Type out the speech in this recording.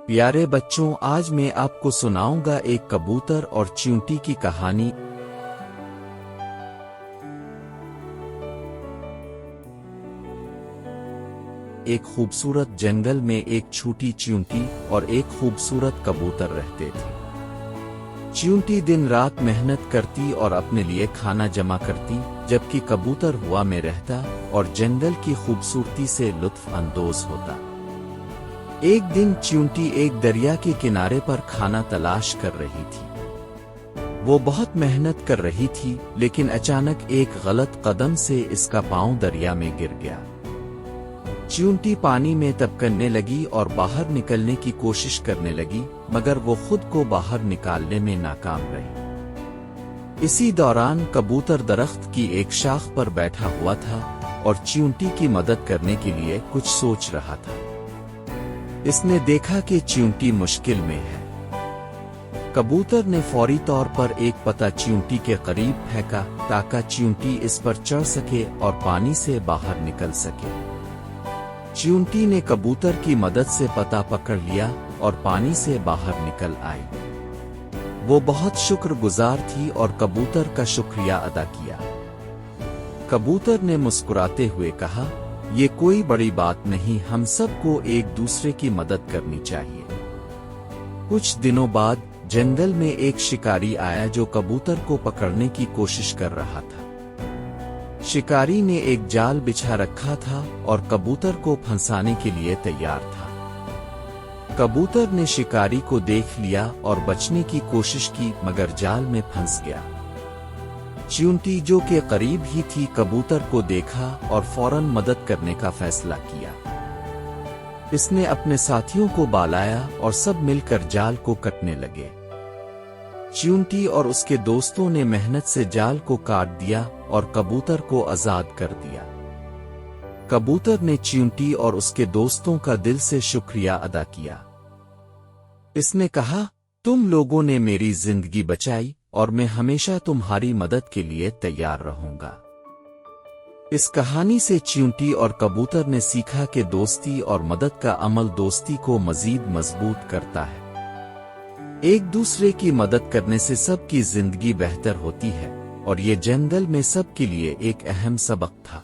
پیارے بچوں، آج میں آپ کو سناؤں گا ایک کبوتر اور چیونٹی کی کہانی۔ ایک خوبصورت جنگل میں ایک چھوٹی چیونٹی اور ایک خوبصورت کبوتر رہتے تھے۔ چیونٹی دن رات محنت کرتی اور اپنے لیے کھانا جمع کرتی، جبکہ کبوتر ہوا میں رہتا اور جنگل کی خوبصورتی سے لطف اندوز ہوتا۔ ایک دن چیونٹی ایک دریا کے کنارے پر کھانا تلاش کر رہی تھی۔ وہ بہت محنت کر رہی تھی، لیکن اچانک ایک غلط قدم سے اس کا پاؤں دریا میں گر گیا۔ چیونٹی پانی میں تبکنے لگی اور باہر نکلنے کی کوشش کرنے لگی، مگر وہ خود کو باہر نکالنے میں ناکام رہی۔ اسی دوران کبوتر درخت کی ایک شاخ پر بیٹھا ہوا تھا اور چیونٹی کی مدد کرنے کے لیے کچھ سوچ رہا تھا۔ اس نے دیکھا کہ چیونٹی مشکل میں ہے۔ کبوتر نے فوری طور پر ایک پتا چیونٹی کے قریب پھینکا تاکہ چیونٹی اس پر چڑھ سکے اور پانی سے باہر نکل سکے۔ چیونٹی نے کبوتر کی مدد سے پتا پکڑ لیا اور پانی سے باہر نکل آئی۔ وہ بہت شکر گزار تھی اور کبوتر کا شکریہ ادا کیا۔ کبوتر نے مسکراتے ہوئے کہا، یہ کوئی بڑی بات نہیں، ہم سب کو ایک دوسرے کی مدد کرنی چاہیے۔ کچھ دنوں بعد جنگل میں ایک شکاری آیا جو کبوتر کو پکڑنے کی کوشش کر رہا تھا۔ شکاری نے ایک جال بچھا رکھا تھا اور کبوتر کو پھنسانے کے لیے تیار تھا۔ کبوتر نے شکاری کو دیکھ لیا اور بچنے کی کوشش کی، مگر جال میں پھنس گیا۔ چیونٹی جو کہ قریب ہی تھی کبوتر کو دیکھا اور فوراً مدد کرنے کا فیصلہ کیا۔ اس نے اپنے ساتھیوں کو بلایا اور سب مل کر جال کو کٹنے لگے۔ چیونٹی اور اس کے دوستوں نے محنت سے جال کو کاٹ دیا اور کبوتر کو آزاد کر دیا۔ کبوتر نے چیونٹی اور اس کے دوستوں کا دل سے شکریہ ادا کیا۔ اس نے کہا، تم لوگوں نے میری زندگی بچائی اور میں ہمیشہ تمہاری مدد کے لیے تیار رہوں گا۔ اس کہانی سے چیونٹی اور کبوتر نے سیکھا کہ دوستی اور مدد کا عمل دوستی کو مزید مضبوط کرتا ہے۔ ایک دوسرے کی مدد کرنے سے سب کی زندگی بہتر ہوتی ہے، اور یہ جنگل میں سب کے لیے ایک اہم سبق تھا۔